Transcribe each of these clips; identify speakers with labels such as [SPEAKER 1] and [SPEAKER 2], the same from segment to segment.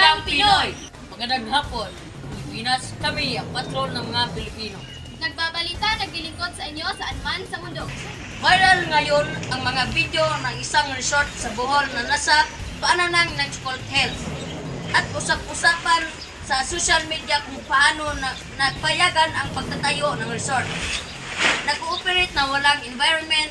[SPEAKER 1] Wikang Pinoy! Magandang hapon, Pilipinas, kami ang patrol ng mga Pilipino.
[SPEAKER 2] Nagbabalita, naglilingkod sa inyo saan man sa mundo.
[SPEAKER 1] Viral ngayon ang mga video ng isang resort sa Bohol na nasa paanan ng School Health. At usap-usapan sa social media kung paano nagpayagan ang pagtatayo ng resort. Nag-ooperate na walang environment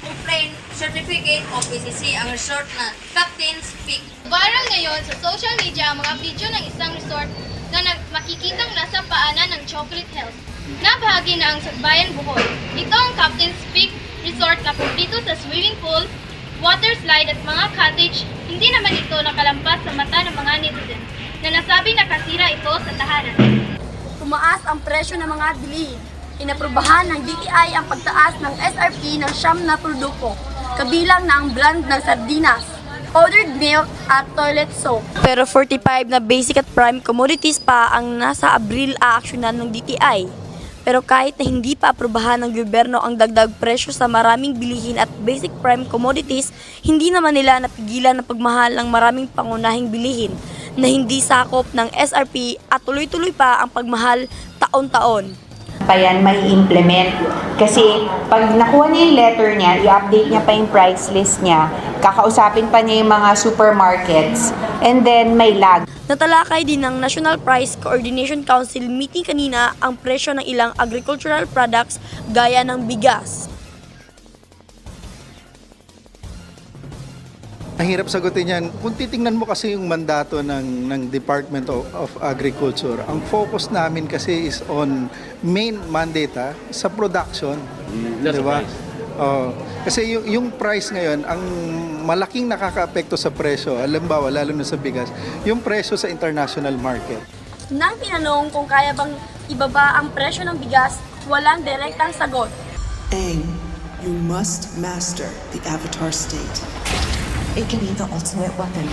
[SPEAKER 1] complaint certificate o PCC ang resort na Captain's Peak.
[SPEAKER 2] Viral ngayon sa social media ang mga video ng isang resort na makikitang nasa paanan ng Chocolate Hills na bahagi na ang Sagbayan, Bohol. Ito ang Captain's Peak Resort na kumpleto sa swimming pool, water slide at mga cottage. Hindi naman ito nakalampas sa mata ng mga netizens na nasabi na kasira ito sa tahanan.
[SPEAKER 3] Tumaas ang presyo ng mga bilihin. Inaprubahan ng DTI ang pagtaas ng SRP ng siyam na produkto, kabilang na ang brand ng sardinas, powdered milk at toilet soap. Pero 45 na basic at prime commodities pa ang nasa Abril aaksyonan ng DTI. Pero kahit na hindi pa aprubahan ng gobyerno ang dagdag presyo sa maraming bilihin at basic prime commodities, hindi naman nila napigilan ang pagmahal ng maraming pangunahing bilihin na hindi sakop ng SRP at tuloy-tuloy pa ang pagmahal taon-taon.
[SPEAKER 4] Pa yan may implement. Kasi pag nakuha niya yung letter niya, i-update niya pa yung price list niya, kakausapin pa niya yung mga supermarkets, and then may lag.
[SPEAKER 3] Natalakay din ng National Price Coordination Council meeting kanina ang presyo ng ilang agricultural products gaya ng bigas.
[SPEAKER 5] Mahirap sagutin yan. Kung titingnan mo kasi yung mandato ng Department of Agriculture, ang focus namin kasi is on main mandate sa production. Diba? Kasi yung price ngayon, ang malaking nakaka-apekto sa presyo, halimbawa lalo na sa bigas, yung presyo sa international market.
[SPEAKER 3] Nang tinanong kung kaya bang ibaba ang presyo ng bigas, walang direktang sagot.
[SPEAKER 6] Aang, you must master the Avatar state. It can be the ultimate weapon.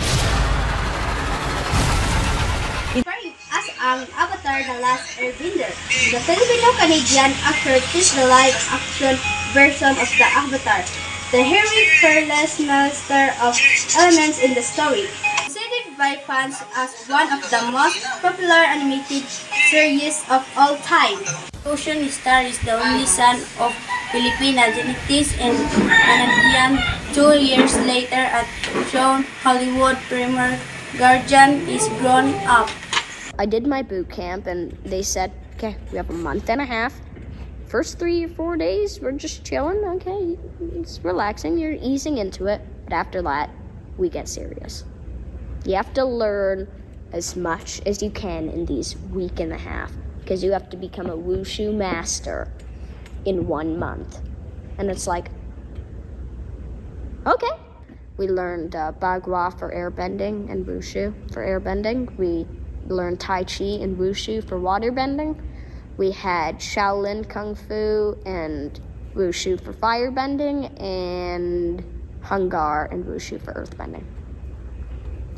[SPEAKER 7] As ang Avatar The Last Airbender, the Filipino-Canadian actor is the live-action version of the Avatar, the heroic, fearless master of elements in the story. Considered by fans as one of the most popular animated series of all time. Ocean Star is the only son of Filipina genetics and Canadian. 2 years later at shown Hollywood premiere, Guardian is grown up.
[SPEAKER 8] I did my boot camp and they said, okay, we have a month and a half. First 3 or 4 days, we're just chilling. Okay, it's relaxing. You're easing into it. But after that, we get serious. You have to learn as much as you can in these week and a half because you have to become a wushu master in 1 month. And it's like, okay. We learned Bagua for airbending and Wushu for airbending. We learned Tai Chi and Wushu for waterbending. We had Shaolin Kung Fu and Wushu for firebending, and Hungar and Wushu for earthbending.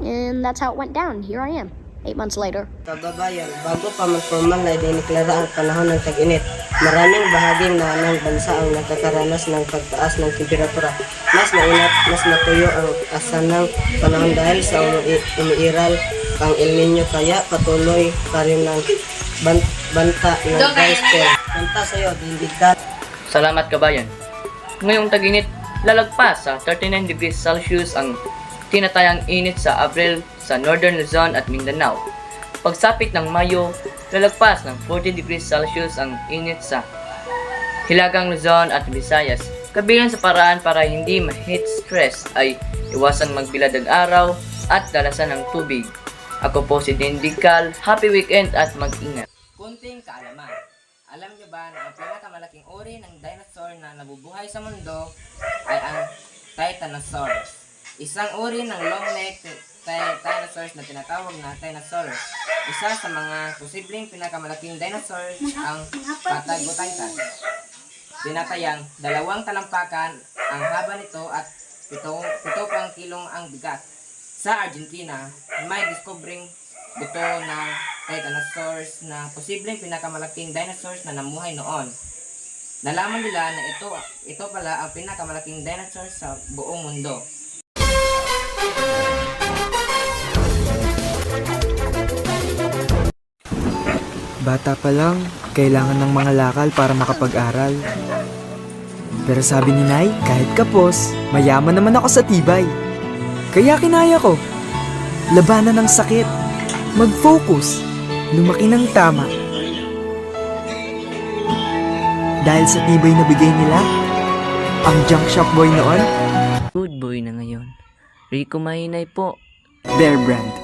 [SPEAKER 8] And that's how it went down. Here I am, 8 months later.
[SPEAKER 9] Kababayan, bago pa mag-formal na idiniklara ang panahon ng tag-init, maraming bahaging ng bansa ang nakakaranas ng pagtaas ng temperatura. Mas mainat, mas natuyo ang asa ng panahon dahil sa umiiral ang El Nino, kaya patuloy pa rin ng banta ng dry spell. Banta sa'yo, dindigdat.
[SPEAKER 1] Salamat kabayan. Ngayong tag-init, lalagpas sa 39 degrees Celsius ang tinatayang init sa Abril sa Northern Luzon at Mindanao. Pagsapit ng Mayo, lalagpas ng 40 degrees Celsius ang init sa Hilagang Luzon at Visayas. Kabilang sa paraan para hindi ma-heat stress ay iwasan magbilad ng araw at dalasan ng tubig. Ako po si Dindikal. Happy weekend at mag-ingat.
[SPEAKER 9] Kunting kaalaman. Alam niyo ba na ang pinakamalaking uri ng dinosaur na nabubuhay sa mundo ay ang Titanosaurus? Isang uri ng long-necked dinosaurs na tinatawag na Tyrannosaurus. Isa sa mga posibleng pinakamalaking dinosaurs ang Patagotitan. Tinatayang 2 talampakan ang haba nito at 7 pang kilong ang bigat. Sa Argentina, may discovering buto ng Titanosaurus na posibleng pinakamalaking dinosaurs na namuhay noon. Nalaman nila na ito pala ang pinakamalaking dinosaur sa buong mundo.
[SPEAKER 10] Bata pa lang, kailangan ng mga lakal para makapag-aral. Pero sabi ni Nay, kahit kapos, mayaman naman ako sa tibay. Kaya kinaya ko. Labanan ng sakit. Mag-focus. Lumaki ng tama. Dahil sa tibay na bigay nila, ang junk shop boy noon,
[SPEAKER 1] Good boy na ngayon. Rico Mahinay po.
[SPEAKER 10] Bear Brand.